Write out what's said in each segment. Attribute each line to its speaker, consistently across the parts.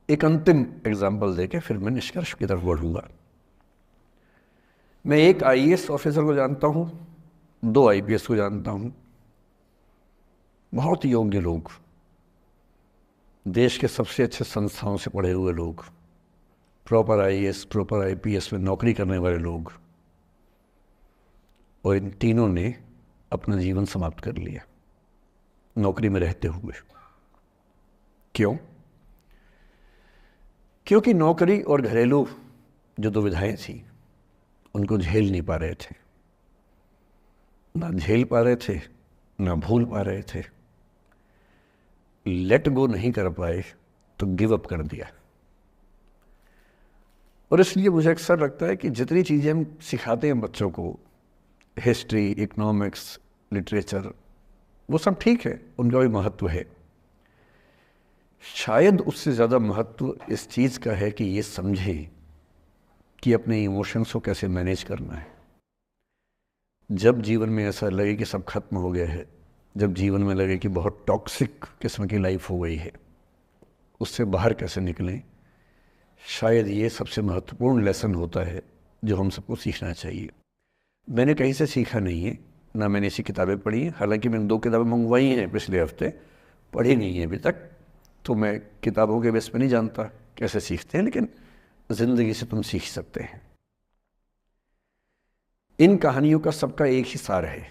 Speaker 1: एक अंतिम एग्जाम्पल देके फिर मैं निष्कर्ष की तरफ बढ़ूंगा। मैं एक आईएएस ऑफिसर को जानता हूँ, 2 आईपीएस को जानता हूँ, बहुत योग्य लोग, देश के सबसे अच्छे संस्थाओं से पढ़े हुए लोग, प्रॉपर आईएएस प्रॉपर आईपीएस में नौकरी करने वाले लोग, और इन तीनों ने अपना जीवन समाप्त कर लिया नौकरी में रहते हुए। क्यों? क्योंकि नौकरी और घरेलू जो दुविधाएं थी उनको झेल नहीं पा रहे थे, ना झेल पा रहे थे, ना भूल पा रहे थे, लेट गो नहीं कर पाए तो गिव अप कर दिया। और इसलिए मुझे अक्सर लगता है कि जितनी चीज़ें हम सिखाते हैं बच्चों को, हिस्ट्री, इकोनॉमिक्स, लिटरेचर, वो सब ठीक है, उनका भी महत्व है। शायद उससे ज़्यादा महत्व इस चीज़ का है कि ये समझे कि अपने इमोशंस को कैसे मैनेज करना है। जब जीवन में ऐसा लगे कि सब खत्म हो गया है, जब जीवन में लगे कि बहुत टॉक्सिक किस्म की लाइफ हो गई है, उससे बाहर कैसे निकलें, शायद ये सबसे महत्वपूर्ण लेसन होता है जो हम सबको सीखना चाहिए। मैंने कहीं से सीखा नहीं है, ना मैंने ऐसी किताबें पढ़ी हैं, हालांकि मैंने 2 किताबें मंगवाई हैं पिछले हफ्ते, पढ़ी नहीं है अभी तक, तो मैं किताबों के बेस पे नहीं जानता कैसे सीखते हैं, लेकिन ज़िंदगी से तुम सीख सकते हैं। इन कहानियों का सबका एक ही सार है,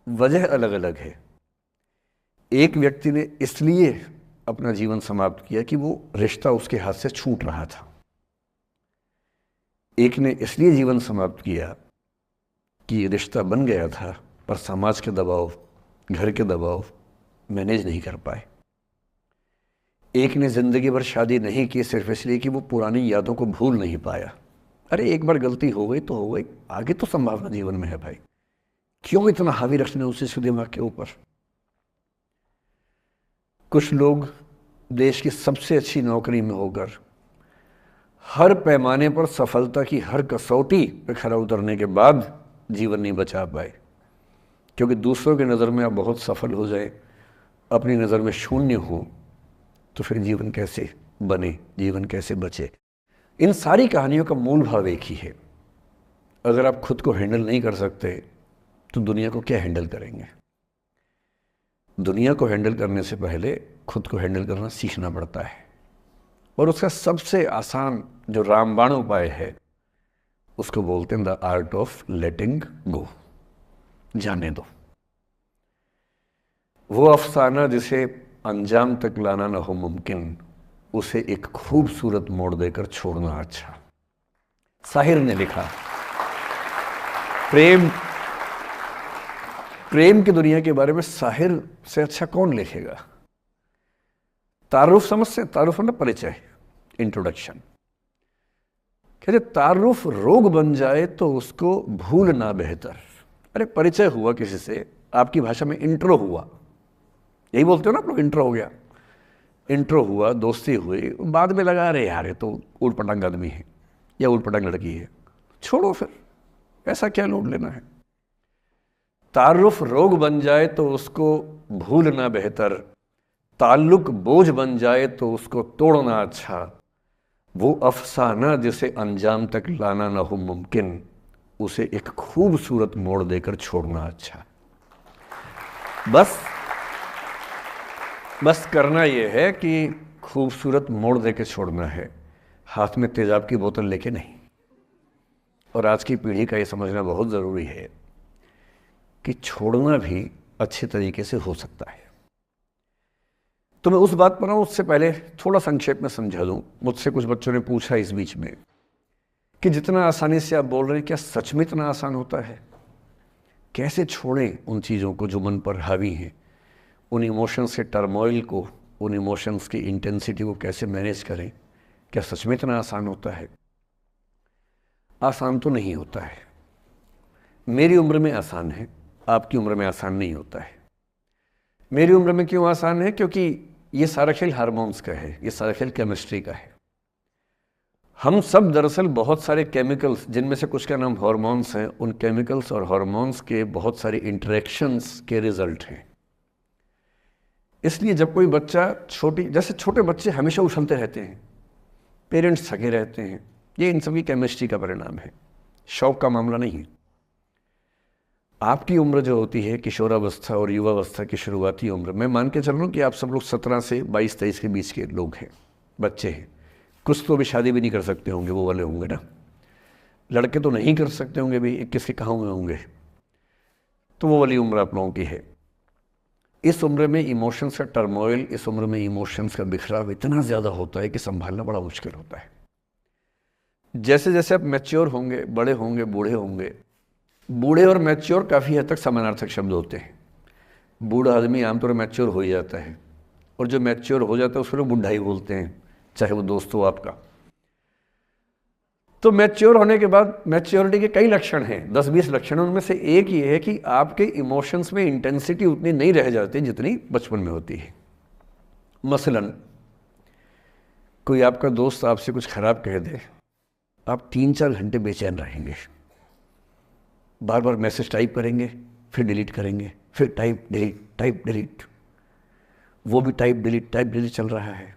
Speaker 1: वजह अलग अलग है। एक व्यक्ति ने इसलिए अपना जीवन समाप्त किया कि वो रिश्ता उसके हाथ से छूट रहा था। एक ने इसलिए जीवन समाप्त किया कि रिश्ता बन गया था पर समाज के दबाव, घर के दबाव मैनेज नहीं कर पाए। एक ने जिंदगी भर शादी नहीं की सिर्फ इसलिए कि वो पुरानी यादों को भूल नहीं पाया। अरे एक बार गलती हो गई तो हो गई, आगे तो संभावना जीवन में है भाई, क्यों इतना हावी रखना उसी दिमाग के ऊपर। कुछ लोग देश की सबसे अच्छी नौकरी में होकर हर पैमाने पर सफलता की हर कसौटी पे खरा उतरने के बाद जीवन नहीं बचा पाए, क्योंकि दूसरों की नज़र में आप बहुत सफल हो जाए, अपनी नज़र में शून्य हो, तो फिर जीवन कैसे बने, जीवन कैसे बचे। इन सारी कहानियों का मूल भाव एक ही है, अगर आप खुद को हैंडल नहीं कर सकते तो दुनिया को क्या हैंडल करेंगे। दुनिया को हैंडल करने से पहले खुद को हैंडल करना सीखना पड़ता है, और उसका सबसे आसान जो रामबाण उपाय है उसको बोलते हैं द आर्ट ऑफ लेटिंग गो, जाने दो। वो अफसाना जिसे अंजाम तक लाना न हो मुमकिन, उसे एक खूबसूरत मोड़ देकर छोड़ना अच्छा। साहिर ने लिखा। प्रेम की दुनिया के बारे में साहिर से अच्छा कौन लिखेगा। तारुफ समझते, तारुफ मतलब परिचय, इंट्रोडक्शन। कहते तारुफ रोग बन जाए तो उसको भूलना बेहतर। अरे परिचय हुआ किसी से, आपकी भाषा में इंट्रो हुआ, यही बोलते हो ना आप लोग, इंट्रो हो गया, इंट्रो हुआ, दोस्ती हुई, बाद में लगा रहे यार ये तो ऊट पटांग आदमी है या ऊट पटांग लड़की है, छोड़ो फिर, ऐसा क्या लोड लेना है। तारुफ रोग बन जाए तो उसको भूलना बेहतर, ताल्लुक बोझ बन जाए तो उसको तोड़ना अच्छा। वो अफसाना जिसे अंजाम तक लाना न हो मुमकिन, उसे एक खूबसूरत मोड़ देकर छोड़ना अच्छा। बस करना यह है कि खूबसूरत मोड़ देकर छोड़ना है, हाथ में तेजाब की बोतल लेके नहीं। और आज की पीढ़ी का ये समझना बहुत ज़रूरी है कि छोड़ना भी अच्छे तरीके से हो सकता है। तो मैं उस बात पर आऊँ उससे पहले थोड़ा संक्षेप में समझा दूँ। मुझसे कुछ बच्चों ने पूछा इस बीच में कि जितना आसानी से आप बोल रहे हैं, क्या सच में इतना आसान होता है? कैसे छोड़ें उन चीज़ों को जो मन पर हावी हैं, उन इमोशंस के टर्मोइल को, उन इमोशंस की इंटेंसिटी को कैसे मैनेज करें? क्या सच में इतना आसान होता है? आसान तो नहीं होता है। मेरी उम्र में आसान है, आपकी उम्र में आसान नहीं होता है। मेरी उम्र में क्यों आसान है? क्योंकि ये सारा खेल हार्मोन्स का है, ये सारा खेल केमिस्ट्री का है। हम सब दरअसल बहुत सारे केमिकल्स, जिनमें से कुछ का नाम हार्मोन्स हैं, उन केमिकल्स और हार्मोन्स के बहुत सारे इंटरेक्शंस के रिजल्ट हैं। इसलिए जब कोई बच्चा जैसे छोटे बच्चे हमेशा उछलते रहते हैं, पेरेंट्स थके रहते हैं, ये इन सभी केमिस्ट्री का परिणाम है, शौक का मामला नहीं है। आपकी उम्र जो होती है किशोरावस्था और युवावस्था की शुरुआती उम्र, मैं मान के चल रहा हूँ कि आप सब लोग 17 से 22-23 के बीच के लोग हैं, बच्चे हैं। कुछ तो अभी शादी भी नहीं कर सकते होंगे, वो वाले होंगे ना, लड़के तो नहीं कर सकते होंगे भी, 21 के कहाँ हुए होंगे, तो वो वाली उम्र आप लोगों की है। इस उम्र में इमोशंस का टर्मोइल, इस उम्र में इमोशंस का बिखराव इतना ज़्यादा होता है कि संभालना बड़ा मुश्किल होता है। जैसे जैसे आप मैच्योर होंगे, बड़े होंगे, बूढ़े होंगे, बूढ़े और मैच्योर काफ़ी हद तक समानार्थक शब्द होते हैं। बूढ़ा आदमी आमतौर पर मैच्योर हो ही जाता है, और जो मैच्योर हो जाता है उसको लोग बुढ़ा ही बोलते हैं, चाहे वो दोस्त हो आपका। तो मैच्योर होने के बाद मैच्योरिटी के कई लक्षण हैं, 10-20 लक्षण, उनमें से एक ये है कि आपके इमोशंस में इंटेंसिटी उतनी नहीं रह जाती जितनी बचपन में होती है। मसलन कोई आपका दोस्त आपसे कुछ खराब कह दे, आप 3-4 घंटे बेचैन रहेंगे, बार बार मैसेज टाइप करेंगे, फिर डिलीट करेंगे, फिर टाइप डिलीट, वो भी टाइप डिलीट चल रहा है।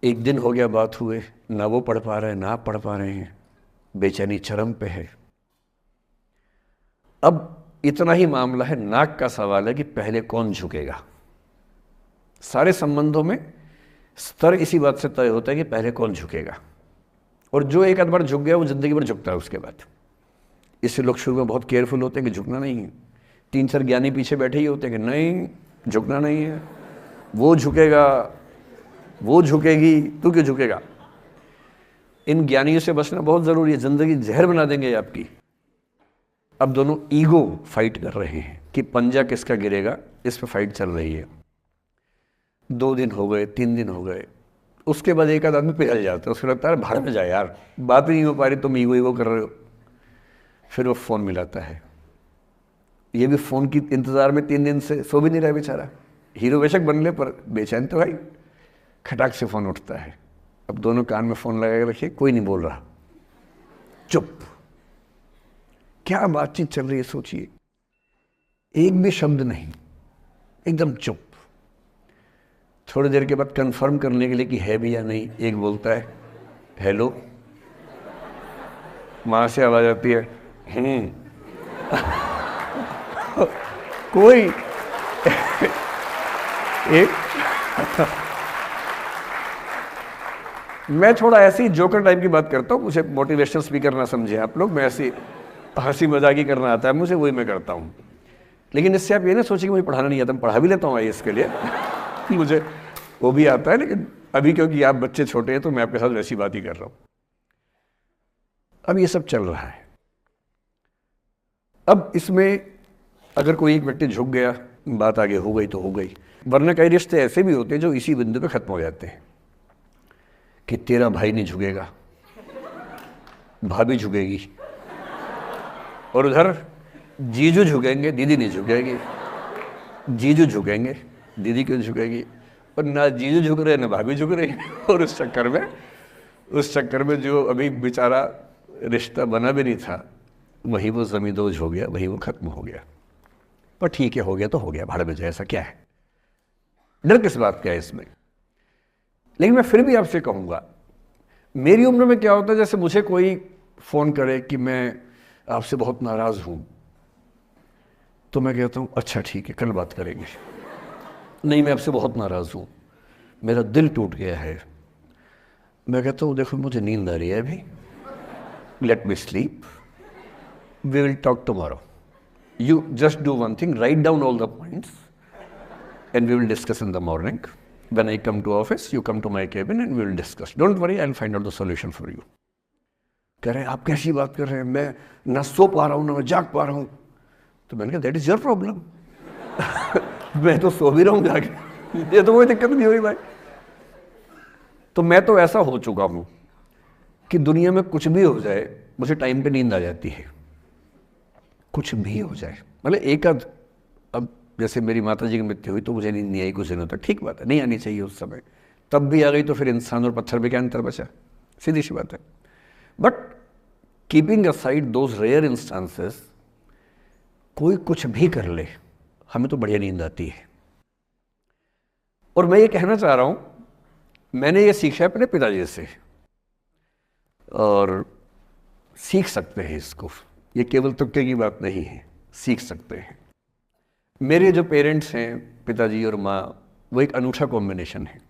Speaker 1: एक दिन हो गया बात हुए, ना वो पढ़ पा रहे हैं ना आप पढ़ पा रहे हैं, बेचैनी चरम पे है। अब इतना ही मामला है, नाक का सवाल है कि पहले कौन झुकेगा। सारे संबंधों में स्तर इसी बात से तय होता है कि पहले कौन झुकेगा, और जो एक आध बार झुक गया वो जिंदगी भर झुकता है उसके बाद। इससे लोग शुरू में बहुत केयरफुल होते हैं कि झुकना नहीं है। 3-4 ज्ञानी पीछे बैठे ही होते हैं कि नहीं झुकना नहीं है, वो झुकेगा, वो झुकेगी, तू क्यों झुकेगा। इन ज्ञानियों से बचना बहुत ज़रूरी है, ज़िंदगी जहर बना देंगे आपकी। अब दोनों ईगो फाइट कर रहे हैं कि पंजा किसका गिरेगा, इस पर फाइट चल रही है। 2 दिन हो गए, 3 दिन हो गए, उसके बाद एक आध आदमी पिघल जाता है, उसको लगता है भाड़ में जाए यार, बात ही नहीं हो पा रही, तुम ईगो कर रहे हो। फिर वो फ़ोन मिलाता है, ये भी फ़ोन की इंतज़ार में 3 दिन से सो भी नहीं रहा बेचारा, हीरो बेशक बन ले पर बेचैन तो भाई। खटाक से फ़ोन उठता है, अब दोनों कान में फ़ोन लगा के रखिए, कोई नहीं बोल रहा, चुप। क्या बातचीत चल रही है सोचिए, एक भी शब्द नहीं, एकदम चुप। थोड़ी देर के बाद कंफर्म करने के लिए कि है भी या नहीं, एक बोलता है हेलो, वहाँ से आवाज़ आती है कोई एक मैं थोड़ा ऐसी जोकर टाइप की बात करता हूँ, मुझे मोटिवेशनल स्पीकर ना समझे आप लोग, मैं ऐसी हंसी मजाक ही करना आता है मुझे, वही मैं करता हूँ। लेकिन इससे आप ये ना सोचिए कि मुझे पढ़ाना नहीं आता, मैं पढ़ा भी लेता हूँ इसके लिए मुझे वो भी आता है, लेकिन अभी क्योंकि आप बच्चे छोटे हैं तो मैं आपके साथ वैसी बात ही कर रहा हूँ। अब ये सब चल रहा है। अब इसमें अगर कोई एक व्यक्ति झुक गया, बात आगे हो गई तो हो गई, वरना कई रिश्ते ऐसे भी होते हैं जो इसी बिंदु पे खत्म हो जाते हैं कि तेरा भाई नहीं झुकेगा, भाभी झुकेगी, और उधर जीजू झुकेंगे, दीदी नहीं झुकेगी, जीजू झुकेंगे, दीदी क्यों झुकेगी, और ना जीजू झुक रहे ना भाभी झुक रही और उस चक्कर में जो अभी बेचारा रिश्ता बना भी नहीं था, वही वो ज़मींदोज़ हो गया, वही वो ख़त्म हो गया। पर ठीक है, हो गया तो हो गया, भाड़ में जाए, ऐसा क्या है, डर किस बात का है इसमें। लेकिन मैं फिर भी आपसे कहूँगा, मेरी उम्र में क्या होता है, जैसे मुझे कोई फ़ोन करे कि मैं आपसे बहुत नाराज़ हूँ, तो मैं कहता हूँ अच्छा ठीक है, कल बात करेंगे। नहीं, मैं आपसे बहुत नाराज़ हूँ, मेरा दिल टूट गया है। मैं कहता हूँ देखो मुझे नींद आ रही है अभी, let me sleep, we will talk tomorrow, you just do one thing, write down all the points and we will discuss in the morning. When I come to office, you come to my cabin and we will discuss. Don't worry, I'll find out the solution for you. कह रहे हैं आप कैसी बात कर रहे हैं, मैं ना सो पा रहा हूँ ना मैं जाग पा रहा हूँ। तो मैंने कहा दैट इज योर प्रॉब्लम मैं तो सो भी रहा हूँ जाके, ये तो कोई दिक्कत नहीं हुई भाई। तो मैं तो ऐसा हो चुका हूँ कि दुनिया में कुछ भी हो जाए मुझे टाइम पे नींद आ जाती है, कुछ भी हो जाए। मतलब एक आध, अब जैसे मेरी माता जी की मृत्यु हुई तो मुझे नींद नहीं आई कुछ दिनों तक, ठीक बात है, नहीं आनी चाहिए उस समय, तब भी आ गई तो फिर इंसान और पत्थर में क्या अंतर बचा, सीधी सी बात है। But keeping aside those rare instances, कोई कुछ भी कर ले हमें तो बढ़िया नींद आती है। और मैं ये कहना चाह रहा हूँ, मैंने ये सीखा है अपने पिताजी से, और सीख सकते हैं इसको, ये केवल तुक्के की बात नहीं है, सीख सकते हैं। मेरे जो पेरेंट्स हैं, पिताजी और माँ, वो एक अनूठा कॉम्बिनेशन है।